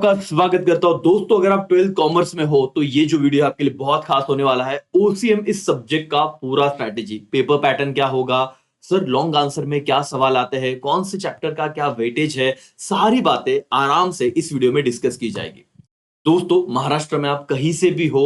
का स्वागत करता हूं दोस्तों। अगर आप 12th कॉमर्स में हो तो ये जो वीडियो आपके लिए बहुत खास होने वाला है। ओसीएम इस सब्जेक्ट का पूरा स्ट्रैटेजी, पेपर पैटर्न क्या होगा, सर लॉन्ग आंसर में क्या सवाल आते हैं, कौन से चैप्टर का क्या वेटेज है, सारी बातें आराम से इस वीडियो में डिस्कस की जाएगी। दोस्तों, महाराष्ट्र में आप कहीं से भी हो,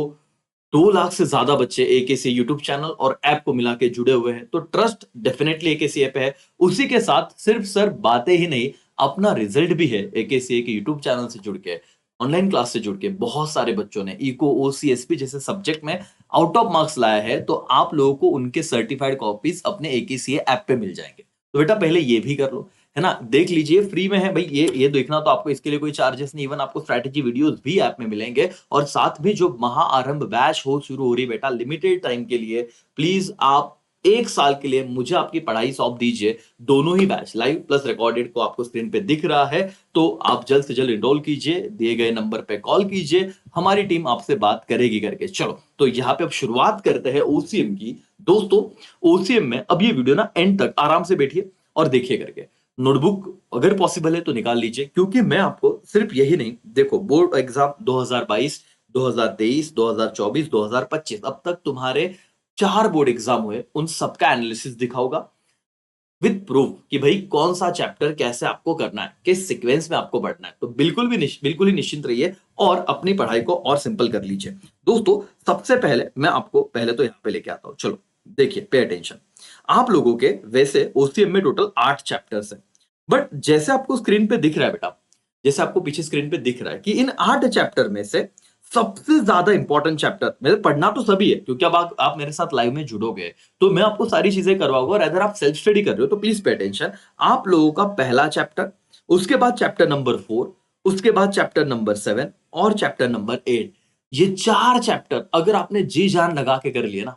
2 लाख से ज्यादा बच्चे एकेसी यूट्यूब चैनल और ऐप को मिला के जुड़े हुए हैं, तो ट्रस्ट डेफिनेटली एकेसी ऐप है। उसी के साथ सिर्फ सर बातें ही नहीं, अपना रिजल्ट भी है एकेसी के यूट्यूब चैनल से जुड़ के, ऑनलाइन क्लास से जुड़ के। बहुत सारे बच्चों ने इको ओसीएसपी जैसे सब्जेक्ट में आउट ऑफ मार्क्स लाया है, तो आप लोगों को उनके सर्टिफाइड कॉपीज अपने एकेसी ऐप पे मिल जाएंगे। तो बेटा पहले ये भी कर लो, है ना, देख लीजिए, फ्री में है भाई। ये देखना तो आपको इसके लिए कोई चार्जेस नहीं, इवन आपको स्ट्रैटेजी वीडियोस भी ऐप में मिलेंगे। और साथ में जो महाआरंभ बैच हो शुरू हो रही बेटा, लिमिटेड टाइम के लिए, प्लीज आप 1 साल के लिए मुझे आपकी पढ़ाई सौंप दीजिए। दोनों ही बैच लाइव प्लस रिकॉर्डेड को आपको स्क्रीन पे दिख रहा है, तो आप जल्द से जल्द इनरोल कीजिए, दिए गए नंबर पे कॉल कीजिए, हमारी टीम आपसे बात करेगी करके। चलो तो यहाँ पे अब शुरुआत करते हैं ओसीएम की। दोस्तों, ओसीएम में अब ये वीडियो ना एंड तक आराम से बैठिए और देखिए करके। नोटबुक अगर पॉसिबल है तो निकाल लीजिए, क्योंकि मैं आपको सिर्फ यही नहीं, देखो बोर्ड एग्जाम 2022, 2023, 2024, 2025 अब तक तुम्हारे 4 बोर्ड एग्जाम हुए, उन सबका एनालिसिस दिखाऊंगा विद प्रूफ कि भाई कौन सा चैप्टर कैसे आपको करना है, किस सीक्वेंस में आपको पढ़ना है। तो बिल्कुल ही निश्चिंत रहिए और अपनी पढ़ाई को और सिंपल कर लीजिए। दोस्तों, सबसे पहले मैं आपको पहले तो यहां पे लेके आता हूं। चलो देखिए, पे अटेंशन। आप लोगों के वैसे ओसीएम में टोटल 8 चैप्टर्स हैं, बट जैसे आपको स्क्रीन पे दिख रहा है बेटा, जैसे आपको पीछे स्क्रीन पे दिख रहा है कि इन 8 चैप्टर में से सबसे ज्यादा इंपॉर्टेंट चैप्टर, मेरे पढ़ना तो सभी है, क्योंकि अब आप मेरे साथ लाइव में जुड़ोगे तो मैं आपको सारी चीजें करवाऊंगा। और अगर आप सेल्फ स्टडी कर रहे हो तो प्लीज पे अटेंशन। आप लोगों का पहला चैप्टर, उसके बाद चैप्टर नंबर 4, उसके बाद चैप्टर नंबर 7 और चैप्टर नंबर 8, ये 4 चैप्टर अगर आपने जी जान लगा के कर लिए ना,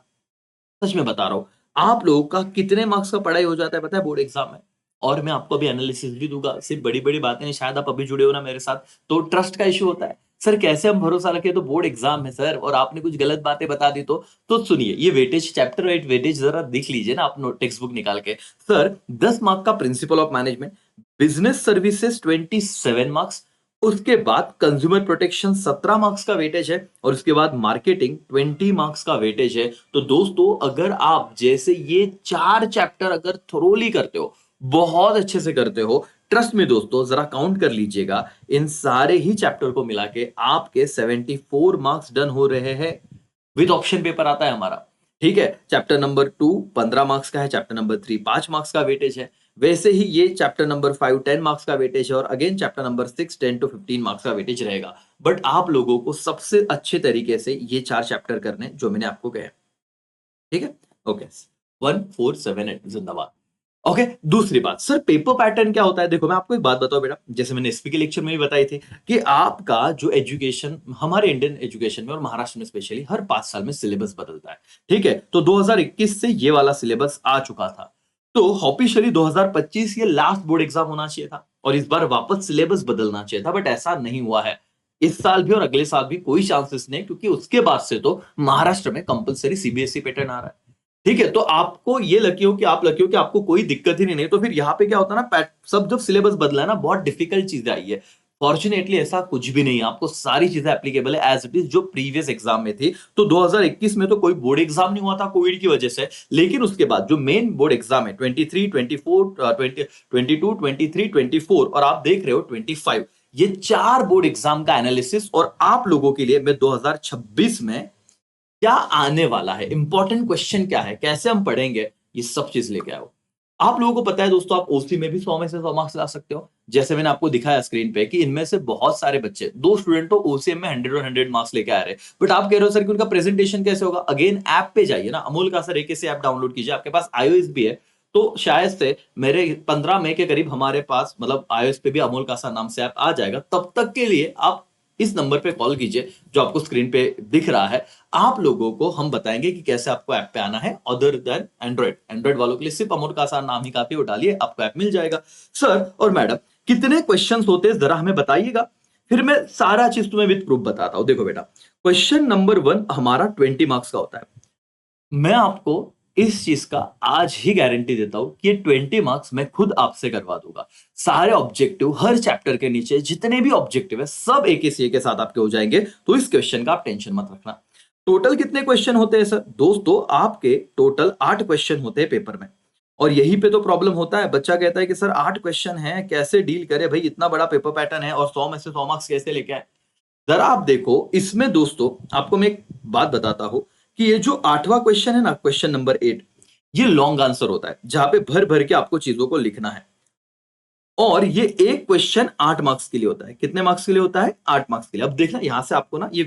सच में बता रहा हूं, आप लोगों का कितने मार्क्स का पढ़ाई हो जाता है पता है बोर्ड एग्जाम में। और मैं आपको अभी एनालिसिस भी दूंगा, सिर्फ बड़ी बड़ी बातें नहीं। शायद आप अभी जुड़े हो ना मेरे साथ, तो ट्रस्ट का इशू होता है, सर कैसे हम भरोसा रखें, तो बोर्ड एग्जाम है सर और आपने कुछ गलत बातें बता दी तो सुनिए, ये वेटेज, चैप्टर वाइज वेटेज जरा देख लीजिए ना, आप टेक्स्ट बुक निकाल के। सर 10 मार्क का principle of management, business services 27 marks, उसके बाद कंज्यूमर प्रोटेक्शन 17 मार्क्स का वेटेज है, और उसके बाद मार्केटिंग 20 मार्क्स का वेटेज है। तो दोस्तों, अगर आप जैसे ये 4 चैप्टर अगर थोरोली करते हो, बहुत अच्छे से करते हो, ट्रस्ट में दोस्तों जरा काउंट कर लीजिएगा, इन सारे ही चैप्टर को मिला के आपके 74 मार्क्स डन हो रहे हैं। विद ऑप्शन पेपर आता है हमारा, ठीक है। चैप्टर नंबर 2 15 मार्क्स का है, चैप्टर नंबर 3 5 मार्क्स का वेटेज है। वैसे ही ये चैप्टर नंबर 5 10 मार्क्स का वेटेज है, और again chapter number 6 10 to 15 marks का वेटेज रहेगा। बट आप लोगों को सबसे अच्छे तरीके से ये 4 चैप्टर करने जो मैंने आपको कहे, ठीक है। ओके, 1 4 7 8 जिंदाबाद। ओके, दूसरी बात, सर पेपर पैटर्न क्या होता है। देखो मैं आपको एक बात बताऊं बेटा, जैसे मैंने एसपी के लेक्चर में भी बताई थी कि आपका जो एजुकेशन, हमारे इंडियन एजुकेशन में और महाराष्ट्र में स्पेशली हर 5 साल में सिलेबस बदलता है, ठीक है। तो 2021 से ये वाला सिलेबस आ चुका था, तो ऑफिशियली 2025 ये लास्ट बोर्ड एग्जाम होना चाहिए था और इस बार वापस सिलेबस बदलना चाहिए था, बट ऐसा नहीं हुआ है। इस साल भी और अगले साल भी कोई चांसेस नहीं, क्योंकि उसके बाद से तो महाराष्ट्र में कंपलसरी सीबीएसई पैटर्न आ रहा है, ठीक है। तो आपको ये लकी हो कि आप लकी हो कि आपको कोई दिक्कत ही नहीं। तो फिर यहाँ पे क्या होता है ना, सब जब सिलेबस बदला है ना, बहुत डिफिकल्ट चीजें आई है। फॉर्चुनेटली ऐसा कुछ भी नहीं है, आपको सारी चीजें एप्लीकेबल है एज इट इज जो प्रीवियस एग्जाम में थी। तो 2021 में तो कोई बोर्ड एग्जाम नहीं हुआ था कोविड की वजह से, लेकिन उसके बाद जो मेन बोर्ड एग्जाम है 23 24 22 23 24 और आप देख रहे हो 25, ये 4 बोर्ड एग्जाम का एनालिसिस और आप लोगों के लिए मैं 2026 में क्या आने वाला है, इंपॉर्टेंट क्वेश्चन क्या है, कैसे हम पढ़ेंगे, ये सब चीज लेके आओ। आप लोगों को पता है दोस्तों, आप ओसी में भी 100 में से 100 मार्क्स ला सकते हो। जैसे मैंने आपको दिखाया स्क्रीन पे कि इनमें से बहुत सारे बच्चे, 2 स्टूडेंट तो ओसीएम में 100 और 100 मार्क्स लेके आ रहे हैं, बट आप कह रहे हो सर कि उनका प्रेजेंटेशन कैसे होगा। अगेन ऐप पे जाइए ना, अमोल का सर एक से ऐप डाउनलोड कीजिए, आपके पास आईओएस भी है, तो शायद से मेरे 15 मई के करीब हमारे पास, मतलब आईओएस पे भी अमोल का सा नाम से ऐप आ जाएगा। तब तक के लिए आप इस नंबर पे कॉल कीजिए जो आपको स्क्रीन पे दिख रहा है। आप लोगों को हम बताएंगे कि कैसे आपको ऐप पे आना है, अदर देन एंड्रॉइड वालों के लिए सिर्फ अमोल का आसान नाम ही काफी, डालिए आपको ऐप मिल जाएगा। सर और मैडम, कितने क्वेश्चंस होते हैं जरा हमें बताइएगा, फिर मैं सारा चीज तुम्हें विद प्रूफ बताता हूं। देखो बेटा, क्वेश्चन नंबर 1 हमारा 20 मार्क्स का होता है। मैं आपको इस चीज का आज ही गारंटी देता हूं कि ये 20 मार्क्स मैं खुद आपसे करवा दूंगा। सारे ऑब्जेक्टिव हर चैप्टर के नीचे जितने भी ऑब्जेक्टिव है सब एक ही सीए के साथ आपके हो जाएंगे, तो इस क्वेश्चन का आप टेंशन मत रखना। टोटल कितने क्वेश्चन होते हैं सर? दोस्तों आपके टोटल 8 क्वेश्चन होते हैं पेपर में। और यहीं पे तो प्रॉब्लम होता है, बच्चा कहता है कि सर 8 क्वेश्चन है, कैसे डील करे भाई, इतना बड़ा पेपर पैटर्न है और 100 में से 100 मार्क्स कैसे लेके आए? जरा आप देखो इसमें दोस्तों, आपको मैं एक बात बताता हूं कि ये जो 8वां क्वेश्चन है ना, क्वेश्चन नंबर 8, ये लॉन्ग आंसर होता है जहां पे भर भर के आपको चीजों को लिखना है। और ये एक क्वेश्चन 8 मार्क्स के लिए होता है। कितने मार्क्स के लिए होता है? 8 मार्क्स के लिए। अब देखना यहां से आपको ना ये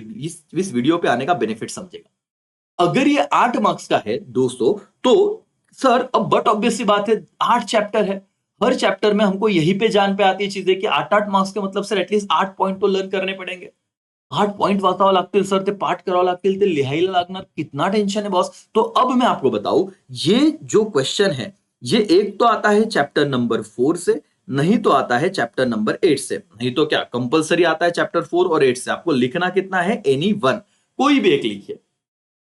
इस वीडियो पे आने का बेनिफिट समझेगा। अगर ये 8 मार्क्स का है दोस्तों, तो सर अब बट ऑब्वियस सी बात है, 8 चैप्टर है, हर चैप्टर में हमको यहीं पे जान पे आती है चीजें कि 8-8 मार्क्स का मतलब सर एटलीस्ट 8 पॉइंट तो लर्न करने पड़ेंगे। 8 पॉइंट वाचावं लागतील सर, ते पाठ करावं लागतील, ते लिहायला लागणार, कितना टेंशन है बॉस। तो अब मैं आपको बताऊं, ये जो क्वेश्चन है, ये एक तो आता है चैप्टर नंबर 4 से, नहीं तो आता है चैप्टर नंबर 8 से। नहीं तो क्या कंपलसरी आता है चैप्टर 4 और 8 से। आपको लिखना कितना है? एनी वन, कोई भी एक लिखिए।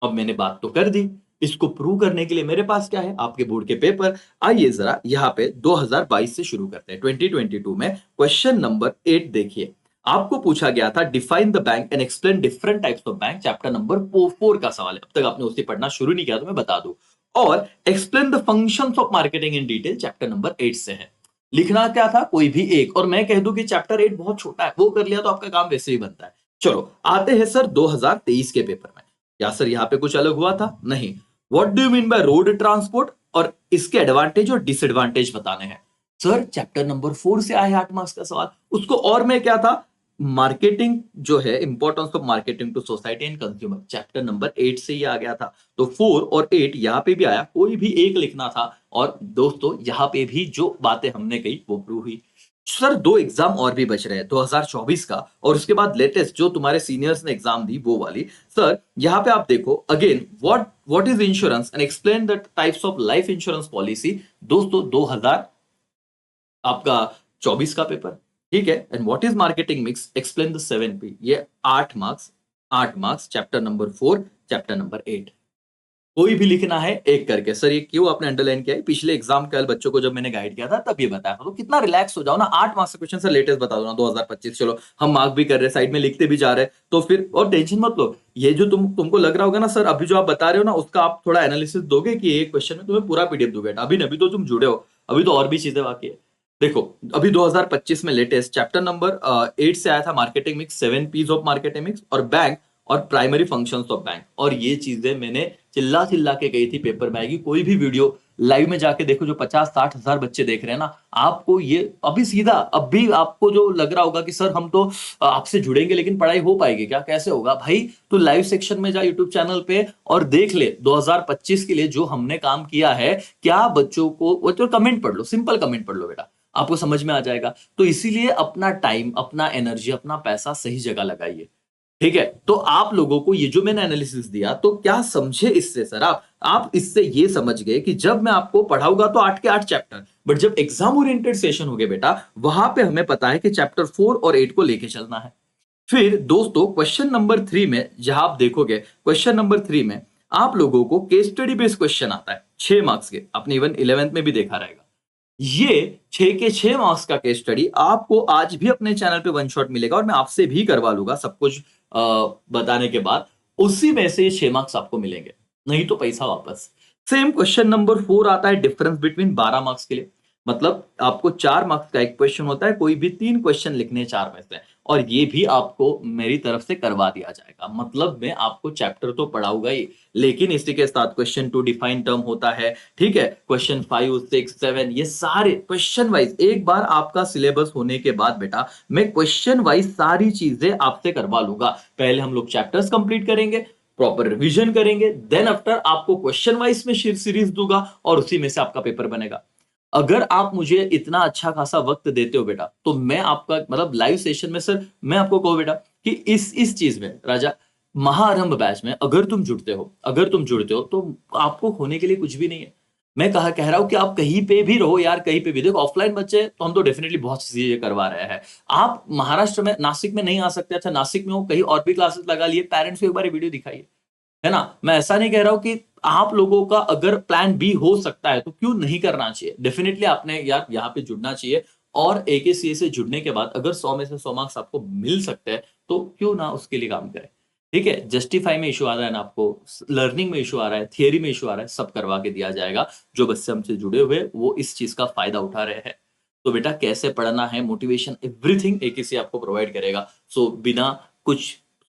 अब मैंने बात तो कर दी, इसको प्रूव करने के लिए मेरे पास क्या है? आपके बोर्ड के पेपर। आइए जरा यहाँ पे 2022 से शुरू करते हैं। 2022 में क्वेश्चन नंबर 8 देखिए। आपको पूछा गया था define the bank and explain different types of bank, chapter number 4 का सवाल है। अब तक आपने उसे पढ़ना शुरू नहीं किया तो मैं बता दूं। और explain the functions of marketing in detail, chapter number 8 से है। लिखना क्या था? कोई भी एक। और मैं कह दूं कि चैप्टर 8 बहुत छोटा है, वो कर लिया तो आपका काम वैसे ही बनता है। चलो आते हैं सर 2023 के पेपर में। या सर यहां पे कुछ अलग हुआ था? नहीं। What do you mean by road transport, और इसके एडवांटेज और डिसएडवांटेज बताने हैं। सर चैप्टर नंबर 4 से आए 8 मार्क्स का सवाल। उसको और में क्या था? मार्केटिंग जो है, importance of marketing to society and consumer, chapter number 8 से ही आ गया था। तो 4 और 8 यहां पे भी आया, कोई भी एक लिखना था। और दोस्तों यहां पे भी जो बातें हमने कही वो प्रूव हुई। सर 2 एग्जाम और भी बच रहे हैं, 2024 का और उसके बाद लेटेस्ट जो तुम्हारे सीनियर्स ने एग्जाम दी वो वाली। सर यहां पे आप देखो again, what is insurance and explain the types of life insurance policy. दोस्तों 2000 आपका 24 का पेपर, ठीक है। And what is marketing mix, explain the 7P। ये 8 marks, 8 marks, chapter number 4, chapter number 8। कोई भी लिखना है एक करके। सर ये क्यों आपने अंडरलाइन किया है? पिछले एग्जाम कल बच्चों को जब मैंने गाइड किया था तब ये बताया था। तो कितना रिलैक्स हो जाओ ना। 8 मार्क्स का क्वेश्चन सर लेटेस्ट बता दो ना, 2025। चलो हम मार्क भी कर रहे हैं, साइड में लिखते भी जा रहे हैं, तो फिर और टेंशन मत लो। ये जो तुमको लग रहा होगा ना सर, अभी जो आप बता रहे हो ना, उसका आप थोड़ा एनालिसिस दोगे कि एक क्वेश्चन में तुम्हें पूरा पीडीएफ दूंगा बेटा। अभी तो तुम जुड़े हो, अभी तो और भी चीजें बाकी है। देखो अभी 2025 में लेटेस्ट चैप्टर नंबर 8 से आया था marketing mix, 7 P's of marketing mix और बैंक और प्राइमरी फंक्शंस ऑफ बैंक। और ये चीजें मैंने चिल्ला चिल्ला के गई थी पेपर में आएगी। कोई भी वीडियो लाइव में जाके देखो, जो 50-60 हजार बच्चे देख रहे हैं ना, आपको ये अभी सीधा अभी आपको जो लग रहा होगा कि सर हम तो आपसे जुड़ेंगे लेकिन पढ़ाई हो पाएगी क्या, कैसे होगा भाई? तो लाइव सेक्शन में जा यूट्यूब चैनल पे और देख ले 2025 के लिए जो हमने काम किया है। क्या बच्चों को, वो तो कमेंट पढ़ लो, सिंपल कमेंट पढ़ लो बेटा, आपको समझ में आ जाएगा। तो इसीलिए अपना टाइम, अपना एनर्जी, अपना पैसा सही जगह लगाइए, ठीक है। तो आप लोगों को ये जो मैंने एनालिसिस दिया, तो क्या समझे इससे सर? आप इससे ये समझ गए कि जब मैं आपको पढ़ाऊंगा तो 8 के 8 चैप्टर, बट जब एग्जाम ओरिएंटेड सेशन हो गया बेटा, वहां पे हमें पता है कि चैप्टर 4 और 8 को लेके चलना है। फिर दोस्तों क्वेश्चन नंबर 3 में जहां आप देखोगे, क्वेश्चन नंबर 3 में आप लोगों को केस स्टडी बेस्ड क्वेश्चन आता है 6 मार्क्स के। आपने इवन 11th में भी देखा रहेगा। ये 6 के 6 मार्क्स का केस स्टडी आपको आज भी अपने चैनल पे वन शॉट मिलेगा, और मैं आपसे भी करवा लूंगा सब कुछ बताने के बाद। उसी में से 6 मार्क्स आपको मिलेंगे, नहीं तो पैसा वापस। सेम क्वेश्चन नंबर 4 आता है डिफरेंस बिटवीन 12 मार्क्स के लिए। मतलब आपको 4 मार्क्स का एक क्वेश्चन होता है, कोई भी 3 क्वेश्चन लिखने 4 में से, और ये भी आपको मेरी तरफ से करवा दिया जाएगा। मतलब मैं आपको चैप्टर तो पढ़ाऊंगा ही, लेकिन इसी के साथ क्वेश्चन 2 डिफाइन टर्म होता है, ठीक है। क्वेश्चन 5, 6, 7 ये सारे क्वेश्चन वाइज, एक बार आपका सिलेबस होने के बाद बेटा मैं क्वेश्चन वाइज सारी चीजें आपसे करवा लूंगा। पहले हम लोग चैप्टर्स कंप्लीट करेंगे, प्रॉपर रिवीजन करेंगे, देन आफ्टर आपको क्वेश्चन वाइज में सीरीज दूंगा और उसी में से आपका पेपर बनेगा। अगर आप मुझे इतना अच्छा खासा वक्त देते हो बेटा, तो मैं आपका मतलब लाइव सेशन में सर मैं आपको कहूं बेटा कि इस चीज में राजा, महाआरंभ बैच में अगर तुम जुड़ते हो, तो आपको होने के लिए कुछ भी नहीं है। मैं कह रहा हूं कि आप कहीं पे भी रहो यार, कहीं पे भी देखो। ऑफलाइन बच्चे तो हम तो डेफिनेटली बहुत सी चीजें करवा रहे हैं। आप महाराष्ट्र में, नासिक में नहीं आ सकते, अच्छा नासिक में हो, कहीं और भी क्लासेस लगा लिए, पेरेंट्स को एक बार वीडियो दिखाइए। है ना? मैं ऐसा नहीं कह रहा हूँ कि आप लोगों का अगर प्लान बी हो सकता है तो क्यों नहीं करना चाहिए? डेफिनिटली आपने यार यहाँ पे जुड़ना चाहिए और एकेसीए से जुड़ने के बाद अगर 100 में से 100 मार्क्स आपको मिल सकते हैं, तो क्यों ना उसके लिए काम करें? ठीक है? जस्टिफाई में इश्यू आ रहा है ना आपको, लर्निंग में इश्यू आ रहा है, थियरी में इश्यू आ रहा है, सब करवा के दिया जाएगा। जो बच्चे हमसे जुड़े हुए हैं, वो इस चीज़ का फ़ायदा उठा रहे हैं। तो बेटा कैसे पढ़ना है, मोटिवेशन एवरीथिंग एकेसीए आपको प्रोवाइड करेगा। सो बिना कुछ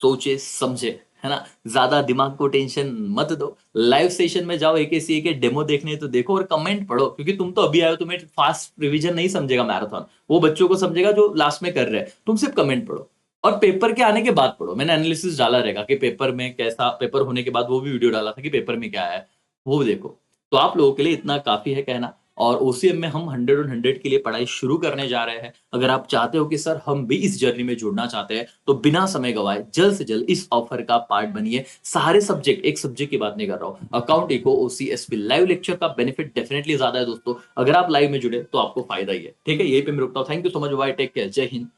सोचे समझे, है ना? ज़्यादा दिमाग को टेंशन मत दो। लाइव सेशन में जाओ, एकेसीए के डेमो देखने तो देखो और कमेंट पढ़ो, क्योंकि तुम तो अभी आए हो, तुम्हें फास्ट रिवीजन नहीं समझेगा मैराथन, वो बच्चों को समझेगा जो लास्ट में कर रहे हैं। तुम सिर्फ कमेंट पढ़ो और पेपर के आने के बाद पढ़ो। मैंने एनालिसिस डाला रहेगा कि पेपर में कैसा, पेपर होने के बाद वो भी वीडियो डाला था कि पेपर में क्या है, वो देखो। तो आप लोगों के लिए इतना काफी है कहना। और ओसीएम में हम 100 ऑन 100 के लिए पढ़ाई शुरू करने जा रहे हैं। अगर आप चाहते हो कि सर हम भी इस जर्नी में जुड़ना चाहते हैं, तो बिना समय गवाए जल्द से जल्द इस ऑफर का पार्ट बनिए। सारे सब्जेक्ट, एक सब्जेक्ट की बात नहीं कर रहा हूं, अकाउंट, इको, ओसीएसपी लाइव लेक्चर का बेनिफिट डेफिनेटली ज्यादा है दोस्तों। अगर आप लाइव में जुड़े तो आपको फायदा ही है। ठीक है, यही पे मैं रुकता हूं। Thank you so much, bye, take care, जय हिंद।